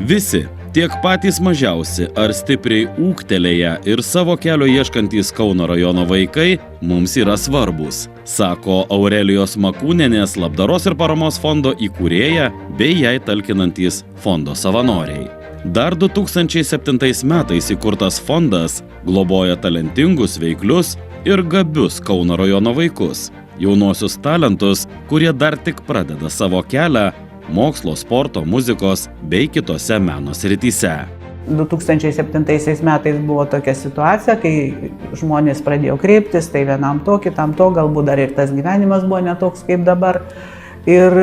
Visi, tiek patys mažiausi ar stipriai ūgtelėję ir savo kelio ieškantys Kauno rajono vaikai mums yra svarbūs, sako Aurelijos Makūnienės labdaros ir paramos fondo įkūrėja bei jai talkinantys fondo savanoriai. Dar 2007 metais įkurtas fondas globoja talentingus, veiklius ir gabius Kauno rajono vaikus, jaunuosius talentus, kurie dar tik pradeda savo kelią mokslo, sporto, muzikos bei kitose meno srityse. 2007 metais buvo tokia situacija, kai žmonės pradėjo kreiptis, tai vienam to, kitam to, galbūt dar ir tas gyvenimas buvo netoks kaip dabar. Ir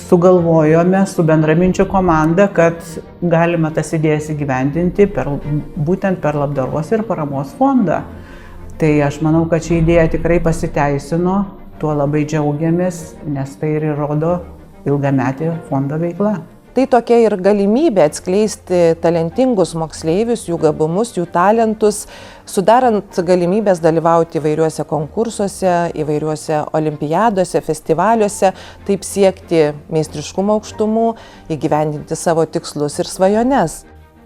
sugalvojome su bendraminčių komanda, kad galima tas idėjas įgyvendinti būtent per labdaros ir paramos fondą. Tai aš manau, kad ši idėja tikrai pasiteisino, tuo labai džiaugiamės, nes tai ir įrodo ilgametė fondo veikla. Tai tokia ir galimybė atskleisti talentingus moksleivius, jų gabumus, jų talentus, sudarant galimybės dalyvauti įvairiuose konkursuose, įvairiuose olimpiadose, festivaliuose, taip siekti meistriškumo aukštumų, įgyvendinti savo tikslus ir svajones.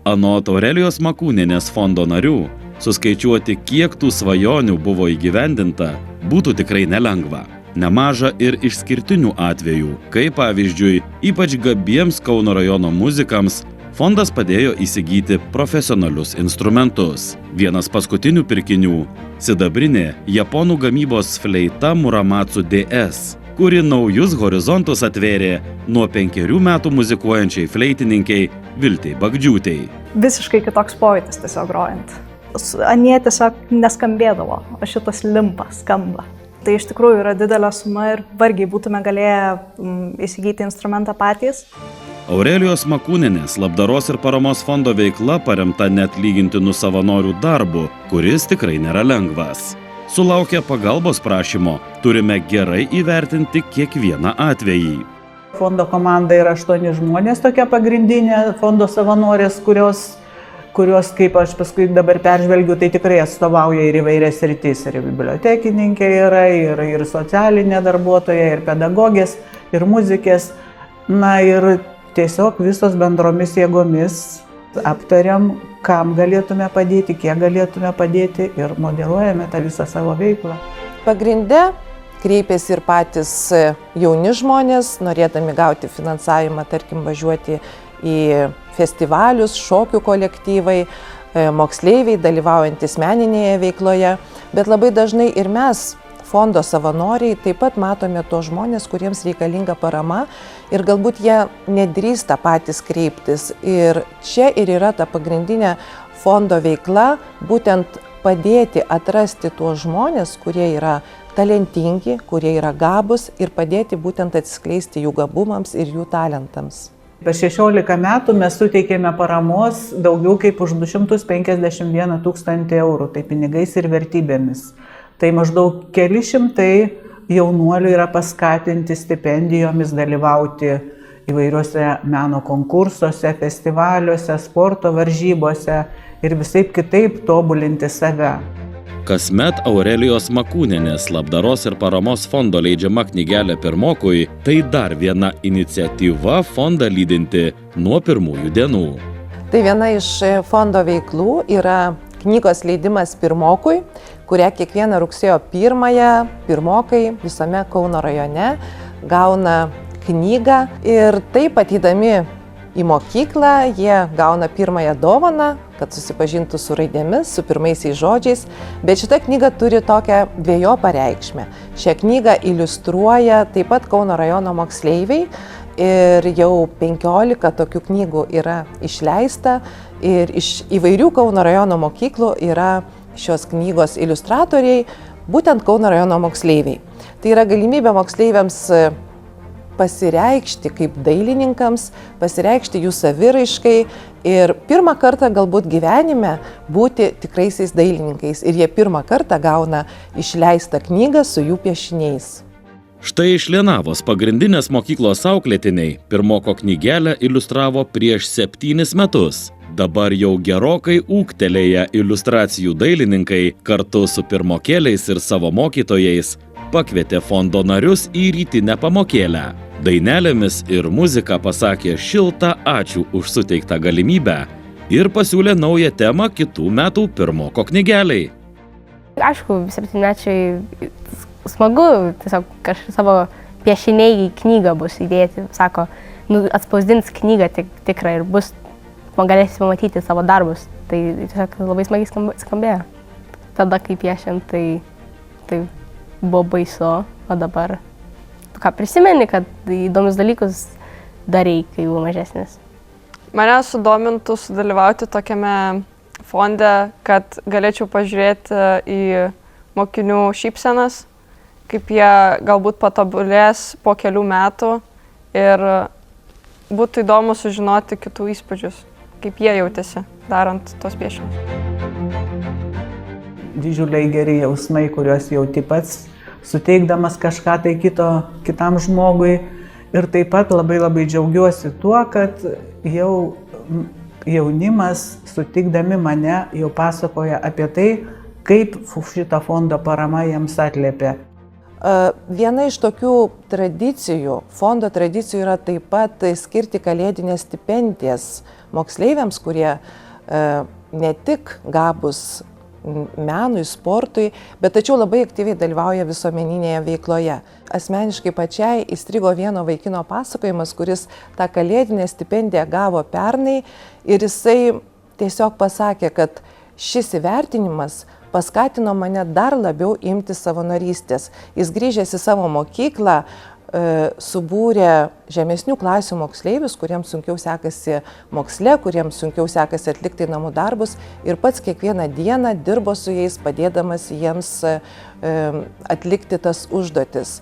Anot Aurelijos Makūnienės fondo narių, suskaičiuoti, kiek tų svajonių buvo įgyvendinta, būtų tikrai nelengva. Nemaža ir išskirtinių atvejų, kai pavyzdžiui, ypač gabiems Kauno rajono muzikams fondas padėjo įsigyti profesionalius instrumentus. Vienas paskutinių pirkinių – sidabrinė japonų gamybos fleita Muramatsu DS, kuri naujus horizontus atvėrė nuo 5 metų muzikuojančiai fleitininkei Viltei Bagdžiūtei. Visiškai kitoks pojūtis tiesiog grojant. Anie tiesiog neskambėdavo, o šitas limpa skamba. Tai iš tikrųjų yra didelė suma ir vargiai būtume galėję įsigyti instrumentą patys. Aurelijos Makūnienės labdaros ir paramos fondo veikla paremta neatlygintinų savanorių darbu, kuris tikrai nėra lengvas. Sulaukę pagalbos prašymo, turime gerai įvertinti kiekvieną atvejį. Fondo komanda yra 8 žmonės, tokia pagrindinė fondo savanorės, kurios, kaip aš paskui dabar peržvelgiu, tai tikrai atstovauja ir įvairias sritis. Ir bibliotekininkė yra, ir socialinė darbuotoja, ir pedagogės, ir muzikės. Na ir tiesiog visos bendromis jėgomis aptariam, kam galėtume padėti, kiek galėtume padėti ir moderuojame tą visą savo veiklą. Pagrinde kreipiasi ir patys jauni žmonės, norėdami gauti finansavimą, tarkim, važiuoti į festivalius, šokių kolektyvai, moksleiviai dalyvaujantis meninėje veikloje, bet labai dažnai ir mes, fondo savanoriai, taip pat matome tos žmonės, kuriems reikalinga parama ir galbūt jie nedrįsta patys kreiptis. Ir čia ir yra ta pagrindinė fondo veikla, būtent padėti atrasti tuos žmonės, kurie yra talentingi, kurie yra gabūs ir padėti būtent atskleisti jų gabumams ir jų talentams. Per 16 metų mes suteikėme paramos daugiau kaip už 251 000 eurų, tai pinigais ir vertybėmis. Tai maždaug keli šimtai jaunuolių yra paskatinti stipendijomis dalyvauti įvairiuose meno konkursuose, festivaliuose, sporto varžybose ir visaip kitaip tobulinti save. Kasmet Aurelijos Makūnienės labdaros ir paramos fondo leidžiama knygelė pirmokui – tai dar viena iniciatyva fondą lydinti nuo pirmųjų dienų. Tai viena iš fondo veiklų yra knygos leidimas pirmokui, kurią kiekvieną rugsėjo 1-ąją pirmokai visame Kauno rajone gauna knygą ir taip ateidami į mokyklą jie gauna pirmąją dovaną, kad susipažintų su raidėmis, su pirmaisiais žodžiais, bet šita knyga turi tokią dvejopą reikšmę. Šią knygą iliustruoja taip pat Kauno rajono moksleiviai ir jau 15 tokių knygų yra išleista ir iš įvairių Kauno rajono mokyklų yra šios knygos iliustratoriai, būtent Kauno rajono moksleiviai. Tai yra galimybė moksleiviams pasireikšti kaip dailininkams, pasireikšti jų saviraiškai ir pirmą kartą galbūt gyvenime būti tikraisiais dailininkais. Ir jie pirmą kartą gauna išleistą knygą su jų piešiniais. Štai iš Lienavos pagrindinės mokyklos auklėtiniai pirmoko knygelę iliustravo prieš 7 metus. Dabar jau gerokai ūgtelėję iliustracijų dailininkai kartu su pirmokėliais ir savo mokytojais pakvietė fondo narius į rytinę pamokėlę. Dainelėmis ir muzika pasakė šiltą ačiū už suteiktą galimybę ir pasiūlė naują temą kitų metų pirmoko knygeliai. Aišku, 7-mečiai smagu, tiesiog kažkaip savo piešiniai į knygą bus įdėti. Sako, atspausdins knygą tikrą ir bus, man galėsi pamatyti savo darbus. Tai tiesiog labai smagiai skambėjo. Tada, kai piešiant, tai buvo baisu, o dabar tu ką prisimeni, kad įdomius dalykus darei, kai buvo mažesnis. Mane sudomintų sudalyvauti tokiame fonde, kad galėčiau pažiūrėti į mokinių šypsenas, kaip jie galbūt patobulės po kelių metų ir būtų įdomu sužinoti kitų įspūdžius, kaip jie jautėsi darant tos piešinius. Didžiuliai geri jausmai, kuriuos jauti pats, suteikdamas kažką tai kitam žmogui. Ir taip pat labai džiaugiuosi tuo, kad jau jaunimas, sutikdami mane, jau pasakoja apie tai, kaip šito fondo parama jiems atliepia. Viena iš tokių tradicijų, fondo tradicijų yra taip pat skirti kalėdinės stipendijas moksleiviams, kurie ne tik gabūs menui, sportui, bet tačiau labai aktyviai dalyvauja visuomeninėje veikloje. Asmeniškai pačiai įstrigo vieno vaikino pasakojimas, kuris tą kalėdinę stipendiją gavo pernai ir jisai tiesiog pasakė, kad šis įvertinimas paskatino mane dar labiau imti savanorystės. Jis grįžęs į savo mokyklą subūrė žemesnių klasių moksleivius, kuriems sunkiau sekasi moksle, kuriems sunkiau sekasi atlikti namų darbus ir pats kiekvieną dieną dirbo su jais, padėdamas jiems atlikti tas užduotis.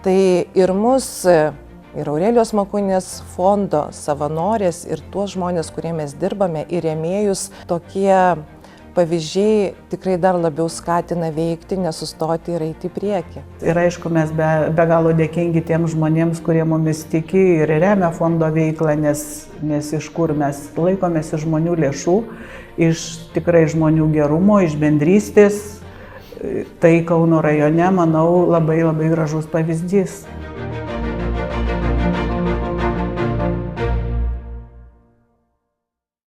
Tai ir mus, ir Aurelijos Makūnės fondo savanorės, ir tuos žmonės, kurie mes dirbame, ir rėmėjus, tokie pavyzdžiai tikrai dar labiau skatina veikti, nesustoti ir eiti į priekį. Ir aišku, mes be galo dėkingi tiems žmonėms, kurie mumis tiki ir remia fondo veiklą, nes iš kur mes laikomės iš žmonių lėšų, iš tikrai žmonių gerumo, iš bendrystės. Tai Kauno rajone, manau, labai gražus pavyzdys.